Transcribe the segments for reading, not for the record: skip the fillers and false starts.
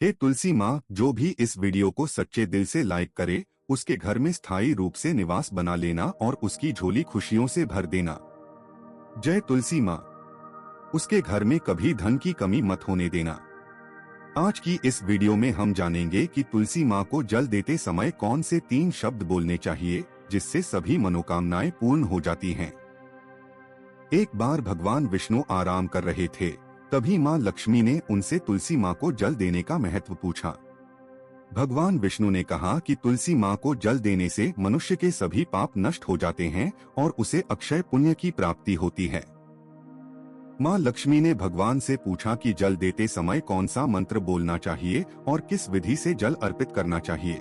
हे तुलसी माँ, जो भी इस वीडियो को सच्चे दिल से लाइक करे, उसके घर में स्थायी रूप से निवास बना लेना और उसकी झोली खुशियों से भर देना। जय तुलसी माँ। उसके घर में कभी धन की कमी मत होने देना। आज की इस वीडियो में हम जानेंगे कि तुलसी माँ को जल देते समय कौन से 3 शब्द बोलने चाहिए जिससे सभी मनोकामनाएं पूर्ण हो जाती हैं। एक बार भगवान विष्णु आराम कर रहे थे, तभी माँ लक्ष्मी ने उनसे तुलसी माँ को जल देने का महत्व पूछा। भगवान विष्णु ने कहा कि तुलसी माँ को जल देने से मनुष्य के सभी पाप नष्ट हो जाते हैं और उसे अक्षय पुण्य की प्राप्ति होती है। माँ लक्ष्मी ने भगवान से पूछा कि जल देते समय कौन सा मंत्र बोलना चाहिए और किस विधि से जल अर्पित करना चाहिए।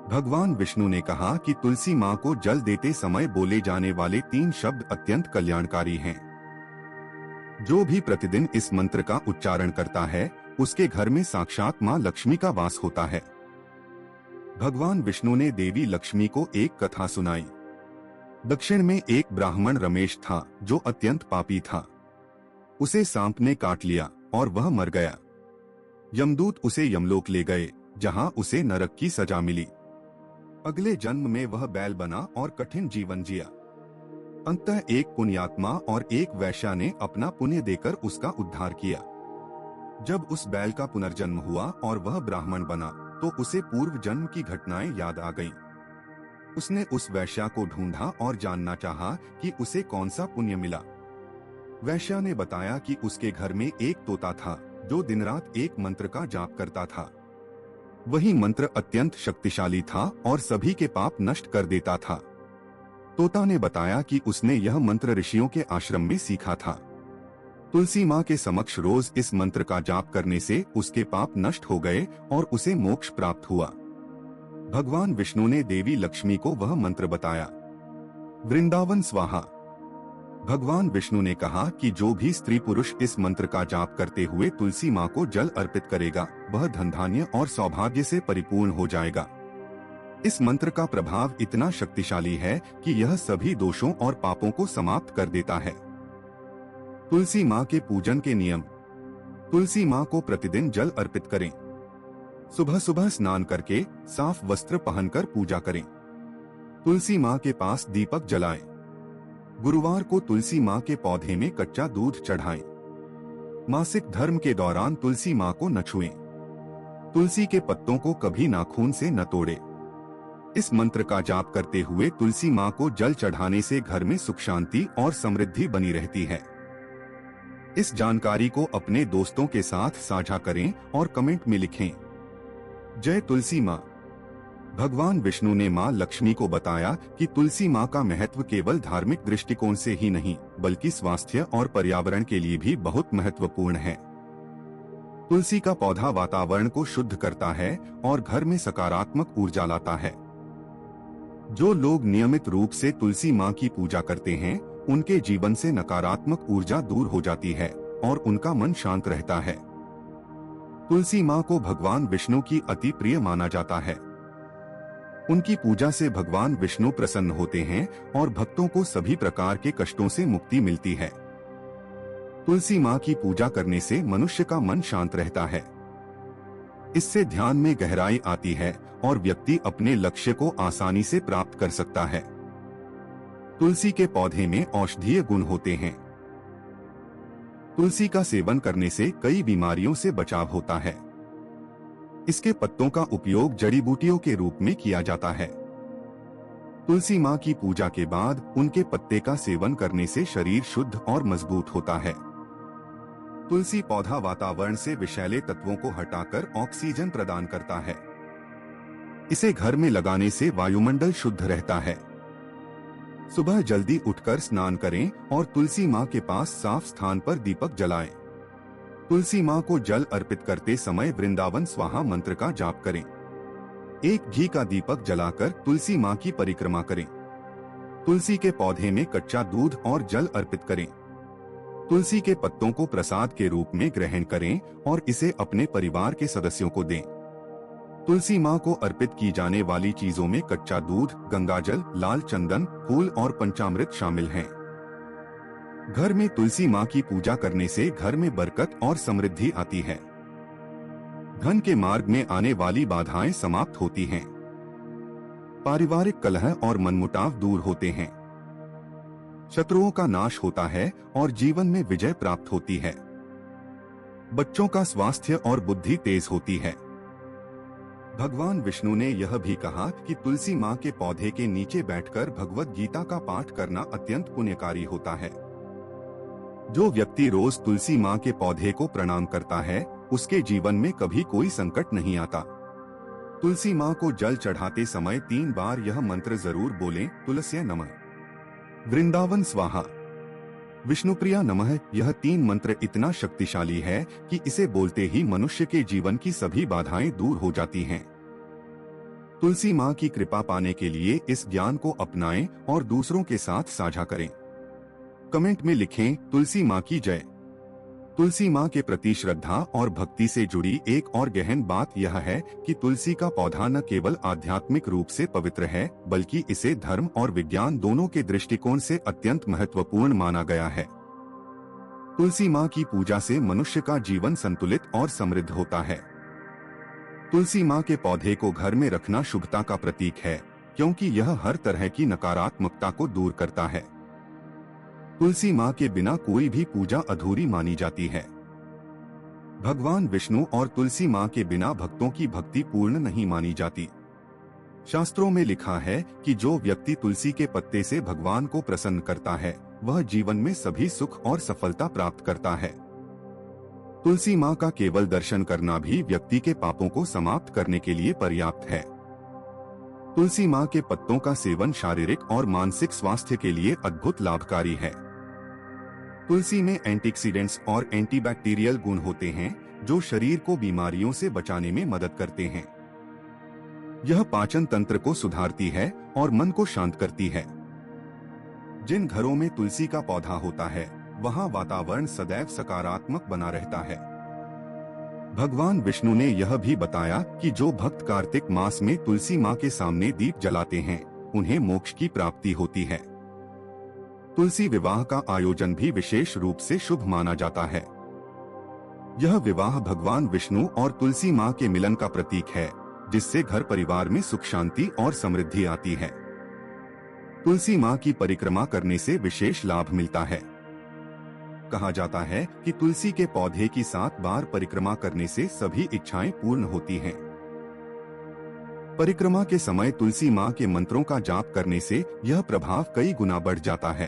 भगवान विष्णु ने कहा कि तुलसी माँ को जल देते समय बोले जाने वाले 3 शब्द अत्यंत कल्याणकारी हैं। जो भी प्रतिदिन इस मंत्र का उच्चारण करता है, उसके घर में साक्षात माँ लक्ष्मी का वास होता है। भगवान विष्णु ने देवी लक्ष्मी को एक कथा सुनाई। दक्षिण में एक ब्राह्मण रमेश था जो अत्यंत पापी था। उसे सांप ने काट लिया और वह मर गया। यमदूत उसे यमलोक ले गए, जहां उसे नरक की सजा मिली। अगले जन्म में वह बैल बना और कठिन जीवन जिया। अंततः एक पुण्यात्मा और एक वैश्या ने अपना पुण्य देकर उसका उद्धार किया। जब उस बैल का पुनर्जन्म हुआ और वह ब्राह्मण बना, तो उसे पूर्व जन्म की घटनाएं याद आ गईं। उसने उस वैश्या को ढूंढा और जानना चाहा कि उसे कौन सा पुण्य मिला। वैश्या ने बताया कि उसके घर में एक तोता था जो दिन रात एक मंत्र का जाप करता था। वही मंत्र अत्यंत शक्तिशाली था और सभी के पाप नष्ट कर देता था। तोता ने बताया कि उसने यह मंत्र ऋषियों के आश्रम में सीखा था। तुलसी माँ के समक्ष रोज इस मंत्र का जाप करने से उसके पाप नष्ट हो गए और उसे मोक्ष प्राप्त हुआ। भगवान विष्णु ने देवी लक्ष्मी को वह मंत्र बताया, वृंदावन स्वाहा। भगवान विष्णु ने कहा कि जो भी स्त्री पुरुष इस मंत्र का जाप करते हुए तुलसी माँ को जल अर्पित करेगा, वह धन धान्य और सौभाग्य से परिपूर्ण हो जाएगा। इस मंत्र का प्रभाव इतना शक्तिशाली है कि यह सभी दोषों और पापों को समाप्त कर देता है। तुलसी माँ के पूजन के नियम। तुलसी माँ को प्रतिदिन जल अर्पित करें। सुबह सुबह स्नान करके साफ वस्त्र पहनकर पूजा करें। तुलसी माँ के पास दीपक जलाएं। गुरुवार को तुलसी माँ के पौधे में कच्चा दूध चढ़ाएं। मासिक धर्म के दौरान तुलसी माँ को न छुएं। तुलसी के पत्तों को कभी नाखून से न तोड़ें। इस मंत्र का जाप करते हुए तुलसी माँ को जल चढ़ाने से घर में सुख शांति और समृद्धि बनी रहती है। इस जानकारी को अपने दोस्तों के साथ साझा करें और कमेंट में लिखें, जय तुलसी माँ। भगवान विष्णु ने माँ लक्ष्मी को बताया कि तुलसी माँ का महत्व केवल धार्मिक दृष्टिकोण से ही नहीं, बल्कि स्वास्थ्य और पर्यावरण के लिए भी बहुत महत्वपूर्ण है। तुलसी का पौधा वातावरण को शुद्ध करता है और घर में सकारात्मक ऊर्जा लाता है। जो लोग नियमित रूप से तुलसी माँ की पूजा करते हैं, उनके जीवन से नकारात्मक ऊर्जा दूर हो जाती है और उनका मन शांत रहता है। तुलसी माँ को भगवान विष्णु की अति प्रिय माना जाता है। उनकी पूजा से भगवान विष्णु प्रसन्न होते हैं और भक्तों को सभी प्रकार के कष्टों से मुक्ति मिलती है। तुलसी माँ की पूजा करने से मनुष्य का मन शांत रहता है। इससे ध्यान में गहराई आती है और व्यक्ति अपने लक्ष्य को आसानी से प्राप्त कर सकता है। तुलसी के पौधे में औषधीय गुण होते हैं। तुलसी का सेवन करने से कई बीमारियों से बचाव होता है। इसके पत्तों का उपयोग जड़ी बूटियों के रूप में किया जाता है। तुलसी माँ की पूजा के बाद उनके पत्ते का सेवन करने से शरीर शुद्ध और मजबूत होता है। तुलसी पौधा वातावरण से विषैले तत्वों को हटाकर ऑक्सीजन प्रदान करता है। इसे घर में लगाने से वायुमंडल शुद्ध रहता है। सुबह जल्दी उठकर स्नान करें और तुलसी माँ के पास साफ स्थान पर दीपक जलाएं। तुलसी माँ को जल अर्पित करते समय वृंदावन स्वाहा मंत्र का जाप करें। एक घी का दीपक जलाकर तुलसी माँ की परिक्रमा करें। तुलसी के पौधे में कच्चा दूध और जल अर्पित करें। तुलसी के पत्तों को प्रसाद के रूप में ग्रहण करें और इसे अपने परिवार के सदस्यों को दें। तुलसी माँ को अर्पित की जाने वाली चीजों में कच्चा दूध, गंगाजल, लाल चंदन, फूल और पंचामृत शामिल हैं। घर में तुलसी माँ की पूजा करने से घर में बरकत और समृद्धि आती है। धन के मार्ग में आने वाली बाधाएं समाप्त होती हैं। पारिवारिक कलह और मनमुटाव दूर होते हैं। शत्रुओं का नाश होता है और जीवन में विजय प्राप्त होती है। बच्चों का स्वास्थ्य और बुद्धि तेज होती है। भगवान विष्णु ने यह भी कहा कि तुलसी माँ के पौधे के नीचे बैठकर भगवत गीता का पाठ करना अत्यंत पुण्यकारी होता है। जो व्यक्ति रोज तुलसी माँ के पौधे को प्रणाम करता है, उसके जीवन में कभी कोई संकट नहीं आता। तुलसी माँ को जल चढ़ाते समय 3 बार यह मंत्र जरूर बोलें, तुलस्य नमः, वृंदावन स्वाहा, विष्णुप्रिया नमः। यह 3 मंत्र इतना शक्तिशाली है कि इसे बोलते ही मनुष्य के जीवन की सभी बाधाएं दूर हो जाती हैं। तुलसी माँ की कृपा पाने के लिए इस ज्ञान को अपनाएं और दूसरों के साथ साझा करें। कमेंट में लिखें, तुलसी माँ की जय। तुलसी माँ के प्रति श्रद्धा और भक्ति से जुड़ी एक और गहन बात यह है कि तुलसी का पौधा न केवल आध्यात्मिक रूप से पवित्र है, बल्कि इसे धर्म और विज्ञान दोनों के दृष्टिकोण से अत्यंत महत्वपूर्ण माना गया है। तुलसी माँ की पूजा से मनुष्य का जीवन संतुलित और समृद्ध होता है। तुलसी माँ के पौधे को घर में रखना शुभता का प्रतीक है, क्योंकि यह हर तरह की नकारात्मकता को दूर करता है। तुलसी माँ के बिना कोई भी पूजा अधूरी मानी जाती है। भगवान विष्णु और तुलसी माँ के बिना भक्तों की भक्ति पूर्ण नहीं मानी जाती। शास्त्रों में लिखा है कि जो व्यक्ति तुलसी के पत्ते से भगवान को प्रसन्न करता है, वह जीवन में सभी सुख और सफलता प्राप्त करता है। तुलसी माँ का केवल दर्शन करना भी व्यक्ति के पापों को समाप्त करने के लिए पर्याप्त है। तुलसी माँ के पत्तों का सेवन शारीरिक और मानसिक स्वास्थ्य के लिए अद्भुत लाभकारी है। तुलसी में एंटीऑक्सीडेंट्स और एंटीबैक्टीरियल गुण होते हैं, जो शरीर को बीमारियों से बचाने में मदद करते हैं। यह पाचन तंत्र को सुधारती है और मन को शांत करती है। जिन घरों में तुलसी का पौधा होता है, वहां वातावरण सदैव सकारात्मक बना रहता है। भगवान विष्णु ने यह भी बताया कि जो भक्त कार्तिक मास में तुलसी माँ के सामने दीप जलाते हैं, उन्हें मोक्ष की प्राप्ति होती है। तुलसी विवाह का आयोजन भी विशेष रूप से शुभ माना जाता है। यह विवाह भगवान विष्णु और तुलसी माँ के मिलन का प्रतीक है, जिससे घर परिवार में सुख शांति और समृद्धि आती है। तुलसी माँ की परिक्रमा करने से विशेष लाभ मिलता है। कहा जाता है कि तुलसी के पौधे की 7 बार परिक्रमा करने से सभी इच्छाएं पूर्ण होती हैं। परिक्रमा के समय तुलसी माँ के मंत्रों का जाप करने से यह प्रभाव कई गुना बढ़ जाता है।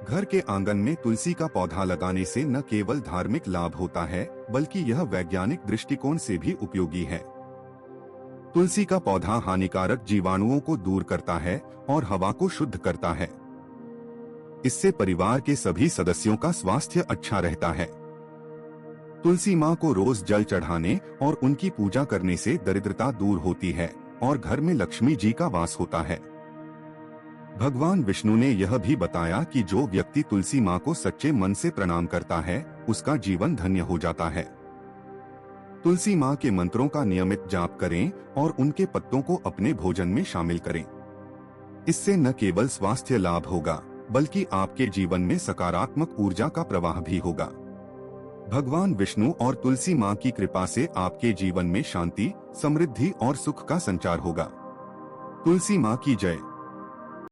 घर के आंगन में तुलसी का पौधा लगाने से न केवल धार्मिक लाभ होता है, बल्कि यह वैज्ञानिक दृष्टिकोण से भी उपयोगी है। तुलसी का पौधा हानिकारक जीवाणुओं को दूर करता है और हवा को शुद्ध करता है। इससे परिवार के सभी सदस्यों का स्वास्थ्य अच्छा रहता है। तुलसी माँ को रोज जल चढ़ाने और उनकी पूजा करने से दरिद्रता दूर होती है और घर में लक्ष्मी जी का वास होता है। भगवान विष्णु ने यह भी बताया कि जो व्यक्ति तुलसी माँ को सच्चे मन से प्रणाम करता है, उसका जीवन धन्य हो जाता है। तुलसी माँ के मंत्रों का नियमित जाप करें और उनके पत्तों को अपने भोजन में शामिल करें। इससे न केवल स्वास्थ्य लाभ होगा, बल्कि आपके जीवन में सकारात्मक ऊर्जा का प्रवाह भी होगा। भगवान विष्णु और तुलसी माँ की कृपा से आपके जीवन में शांति, समृद्धि और सुख का संचार होगा। तुलसी माँ की जय।